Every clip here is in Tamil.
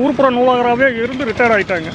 ஊர்ப்புற நூலகராகவே இருந்து ரிட்டையர் ஆகிட்டாங்க.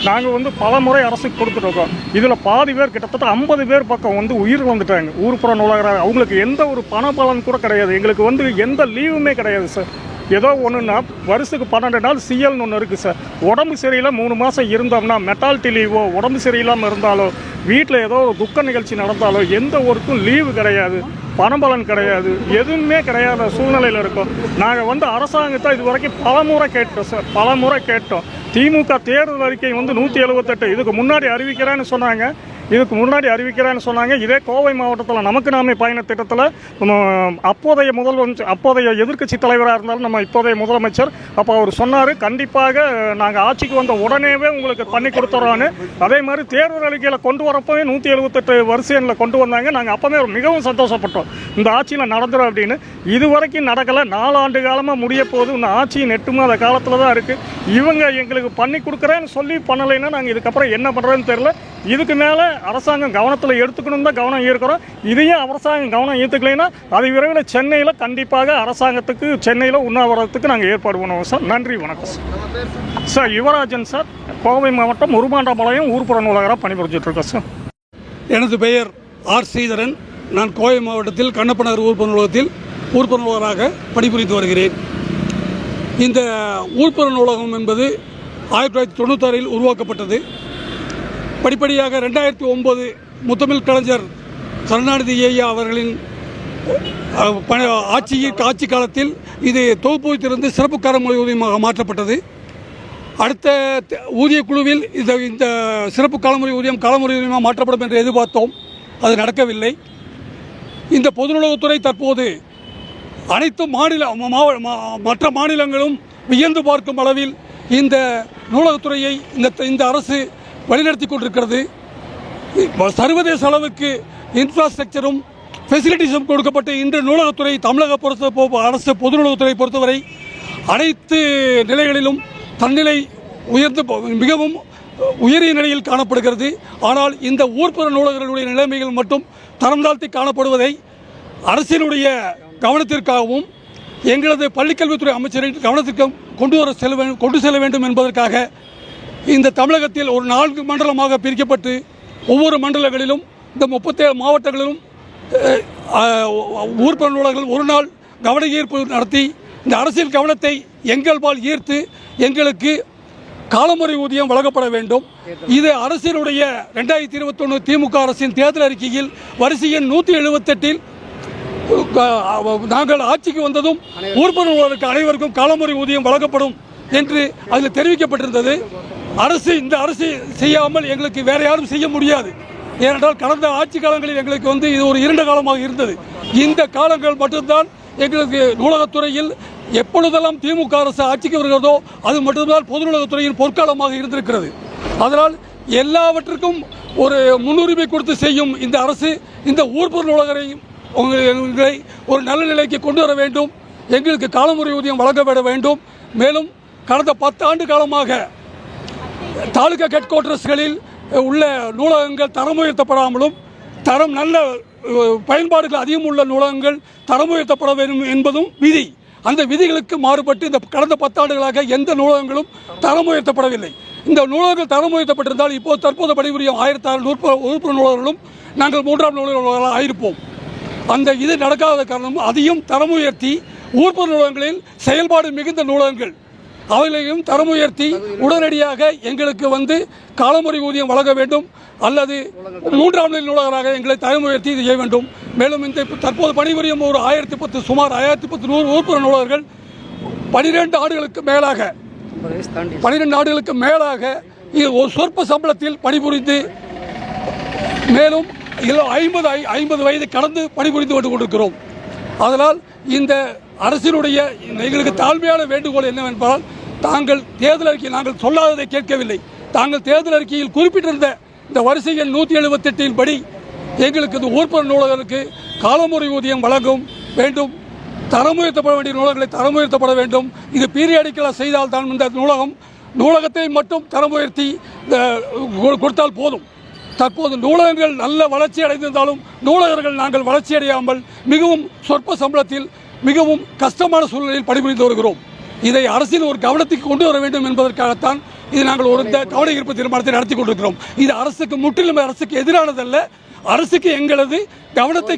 நாங்கள் பல முறை அரசுக்கு கொடுத்துட்ருக்கோம். இதில் பாதி பேர் கிட்டத்தட்ட 50 பேர் பக்கம் உயிர் வந்துட்டாங்க. ஊர்ப்புற நூலகராக அவங்களுக்கு எந்த ஒரு பண பலன் கூட கிடையாது. எங்களுக்கு எந்த லீவுமே கிடையாது சார். ஏதோ ஒன்றுன்னா வருஷத்துக்கு 12 நாள் சிஎல்னு ஒன்று இருக்குது சார். உடம்பு சரியில்லை 3 மாதம் இருந்தோம்னா மெட்டாலிட்டி லீவோ, உடம்பு சரியில்லாமல் இருந்தாலோ, வீட்டில் ஏதோ ஒரு துக்க நிகழ்ச்சி நடந்தாலோ எந்த ஒருக்கும் லீவு கிடையாது, பணபலன் கிடையாது, எதுவுமே கிடையாத சூழ்நிலையில் இருக்கோம். நாங்கள் அரசாங்கத்தை இது வரைக்கும் பலமுறை கேட்டோம் சார், பலமுறை கேட்டோம். திமுக தேர்தல் அறிக்கை 178 இதுக்கு முன்னாடி அறிவிக்கிறேன்னு சொன்னாங்க. இதே கோவை மாவட்டத்தில் நமக்கு நாமே பயண திட்டத்தில் அப்போதைய எதிர்க்கட்சி தலைவராக இருந்தாலும் நம்ம இப்போதைய முதலமைச்சர் அவர் சொன்னார், கண்டிப்பாக நாங்கள் ஆட்சிக்கு வந்த உடனேவே உங்களுக்கு பண்ணி கொடுத்துறோன்னு. அதே மாதிரி தேர்தல் அறிக்கையில் கொண்டு வரப்போவே 178 வரிசை எண்ணில் கொண்டு வந்தாங்க. நாங்கள் அப்போவே மிகவும் சந்தோஷப்பட்டோம், இந்த ஆட்சியில் நடந்துடும் அப்படின்னு. இது வரைக்கும் நடக்கலை. 4 ஆண்டு காலமாக முடிய போது இன்னும் ஆட்சி 8 மாத காலத்தில் தான் இருக்குது. இவங்க எங்களுக்கு பண்ணி கொடுக்குறேன்னு சொல்லி பண்ணலைன்னா நாங்கள் இதுக்கப்புறம் என்ன பண்ணுறதுன்னு தெரில. இதுக்கு மேலே அரசாங்கம் கவனத்தில் எடுத்துக்கணும் தான் கவனம் ஈர்க்கிறோம். இதையும் அரசாங்கம் கவனம் ஈர்த்துக்கலைன்னா அது விரைவில் சென்னையில் கண்டிப்பாக அரசாங்கத்துக்கு சென்னையில் உண்ணாவிரதத்துக்கு நாங்கள் ஏற்பாடு பண்ணுவோம் சார். நன்றி, வணக்கம் sir. Sir Yuvarajan sir, Kovai மாவட்டம் உருமாண்டபாளையம் ஊர்ப்புற நூலகராக பணிபுரிஞ்சிட்ருக்கோம் சார். எனது பெயர் ஆர் ஸ்ரீதரன். நான் கோவை மாவட்டத்தில் கண்ணப்ப நகர் ஊர்ப்புற நூலகத்தில் ஊர்ப்புற நூலகராக பணிபுரிந்து வருகிறேன். இந்த ஊர்ப்புற நூலகம் என்பது 1996 உருவாக்கப்பட்டது. படிப்படியாக 2009 முத்தமிழ் கலைஞர் கருணாநிதி ஐயா அவர்களின் ஆட்சி காலத்தில் இது தொகுப்பூதியத்திலிருந்து சிறப்பு காலமுறை ஊதியமாக மாற்றப்பட்டது. அடுத்த ஊதிய குழுவில் இந்த சிறப்பு காலமுறை ஊதியமாக மாற்றப்படும் என்று எதிர்பார்த்தோம். அது நடக்கவில்லை. இந்த பொதுநூலகத்துறை தற்போது அனைத்து மற்ற மாநிலங்களும் வியந்து பார்க்கும் அளவில் இந்த நூலகத்துறையை இந்த அரசு வழிநடத்தி கொண்டிருக்கிறது. சர்வதேச அளவுக்கு இன்ஃப்ராஸ்ட்ரக்சரும் ஃபெசிலிட்டிஸும் கொடுக்கப்பட்ட இன்று நூலகத்துறை தமிழக அரசு பொது நூலகத்துறை பொறுத்தவரை அனைத்து நிலைகளிலும் தன்னிலை உயர்ந்து மிகவும் உயரிய நிலையில் காணப்படுகிறது. ஆனால் இந்த ஊர்ப்புற நூலகர்களுடைய நிலைமைகள் மட்டும் தரம் தாழ்த்தி காணப்படுவதை அரசினுடைய கவனத்திற்காகவும் எங்களது பள்ளிக்கல்வித்துறை அமைச்சரின் கவனத்திற்கு கொண்டு செல்ல வேண்டும் என்பதற்காக இந்த தமிழகத்தில் ஒரு 4 மண்டலமாக பிரிக்கப்பட்டு ஒவ்வொரு மண்டலங்களிலும் இந்த 37 மாவட்டங்களிலும் ஊர்ப்புற நூலகர்கள் ஒரு நாள் கவன ஈர்ப்பு நடத்தி இந்த அரசியல் கவனத்தை எங்கள்பால் ஈர்த்து எங்களுக்கு காலமுறை ஊதியம் வழங்கப்பட வேண்டும். இது அரசினுடைய 2021 திமுக அரசின் தேர்தல் அறிக்கையில் வரிசை எண் 178 நாங்கள் ஆட்சிக்கு வந்ததும் ஊர்ப்புற நூலகருக்கு அனைவருக்கும் காலமுறை ஊதியம் வழங்கப்படும் என்று அதில் தெரிவிக்கப்பட்டிருந்தது. இந்த அரசு செய்யாமல் எங்களுக்கு வேற யாரும் செய்ய முடியாது. ஏனென்றால் கடந்த ஆட்சி காலங்களில் எங்களுக்கு இது ஒரு இருண்ட காலமாக இருந்தது. இந்த காலங்கள் மட்டும்தான் எங்களுக்கு நூலகத்துறையில் எப்பொழுதெல்லாம் திமுக அரசு ஆட்சிக்கு வருகிறதோ அது மட்டும்தான் பொது நூலகத்துறையின் பொற்காலமாக இருந்திருக்கிறது. அதனால் எல்லாவற்றுக்கும் ஒரு முன்னுரிமை கொடுத்து செய்யும் இந்த அரசு இந்த ஊர்ப்புற நூலகரையும் ஒரு நல்ல நிலைக்கு கொண்டு வர வேண்டும். எங்களுக்கு காலமுறை ஊதியம் வழங்கப்பட வேண்டும். மேலும் கடந்த 10 ஆண்டு காலமாக தாலுகா ஹெட் குவார்ட்டர்ஸ்களில் உள்ள நூலகங்கள் தரம் உயர்த்தப்படாமலும் நல்ல பயன்பாடுகள் அதிகம் உள்ள நூலகங்கள் தரம் உயர்த்தப்பட வேண்டும் என்பதும் விதி. அந்த விதிகளுக்கு மாறுபட்டு இந்த கடந்த 10 ஆண்டுகளாக எந்த நூலகங்களும் தரம் உயர்த்தப்படவில்லை. இந்த நூலகங்கள் தரம் உயர்த்தப்பட்டிருந்தால் தற்போது பணிபுரியும் 1600 ஊர்ப்புற நூலகர்களும் நாங்கள் 3ஆம் நூலகர்களாக ஆயிருப்போம். அந்த இது நடக்காத காரணம் அதையும் தரம் உயர்த்தி ஊர்ப்புற நூலகங்களில் செயல்பாடு மிகுந்த நூலகங்கள் அவைகளையும் தரம் உயர்த்தி உடனடியாக எங்களுக்கு காலமுறை ஊதியம் வழங்க வேண்டும். அல்லது 3ஆம் நிலை நூலகராக எங்களை தரம் உயர்த்தி செய்ய வேண்டும். மேலும் இந்த தற்போது பணிபுரியும் ஒரு 1010 சுமார் 1010 ஊர்ப்புற நூலகர்கள் 12 ஆண்டுகளுக்கு மேலாக ஒரு சொற்ப சம்பளத்தில் பணிபுரிந்து மேலும் 50 வயது கடந்து பணிபுரிந்து கொண்டிருக்கிறோம். அதனால் இந்த அரசினுடைய எங்களுக்கு தாழ்மையான வேண்டுகோள் என்னவென்றால், தாங்கள் தேர்தல் அறிக்கை நாங்கள் சொல்லாததை கேட்கவில்லை. தாங்கள் தேர்தல் அறிக்கையில் குறிப்பிட்டிருந்த இந்த வரிசை எண் 178 படி எங்களுக்கு இந்த ஊர்ப்புற நூலகர்களுக்கு காலமுறை ஊதியம் வழங்கும் வேண்டும். தரம் உயர்த்தப்பட வேண்டிய நூலகங்களை தரம் உயர்த்தப்பட வேண்டும். இது பீரியாடிக்கலாக செய்தால் தான் இந்த நூலகத்தை மட்டும் தரம் உயர்த்தி கொடுத்தால் போதும். தற்போது நூலகங்கள் நல்ல வளர்ச்சி அடைந்திருந்தாலும் நூலகர்கள் நாங்கள் வளர்ச்சி அடையாமல் மிகவும் சொற்ப சம்பளத்தில் மிகவும் கஷ்டமான சூழ்நிலையில் பணிபுரிந்து வருகிறோம். இதை அரசின் ஒரு கவனத்துக்கு கொண்டு வர வேண்டும் என்பதற்காகத்தான் இது நாங்கள் ஒரு கவன ஈர்ப்பு தீர்மானத்தை நடத்தி கொண்டிருக்கிறோம். இது அரசுக்கு முற்றிலும் அரசுக்கு எதிரானதல்ல. அரசுக்கு எங்களது கவனத்தை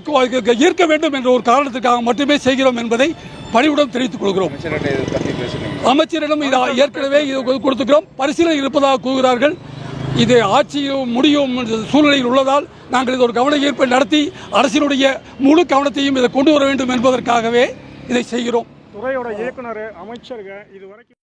ஈர்க்க வேண்டும் என்ற ஒரு காரணத்துக்காக மட்டுமே செய்கிறோம் என்பதை பணிவுடன் தெரிவித்துக் கொள்கிறோம். அமைச்சரிடம் இது ஏற்கனவே இது கொடுத்துக்கிறோம். பரிசீலனை இருப்பதாக கூறுகிறார்கள். இது ஆட்சியும் முடியும் சூழ்நிலையில் உள்ளதால் நாங்கள் இது ஒரு கவன ஈர்ப்பை நடத்தி அரசினுடைய முழு கவனத்தையும் இதை கொண்டு வர வேண்டும் என்பதற்காகவே இதை செய்கிறோம். துறையோட இயக்குனர் அமைச்சர்கள் இதுவரைக்கும்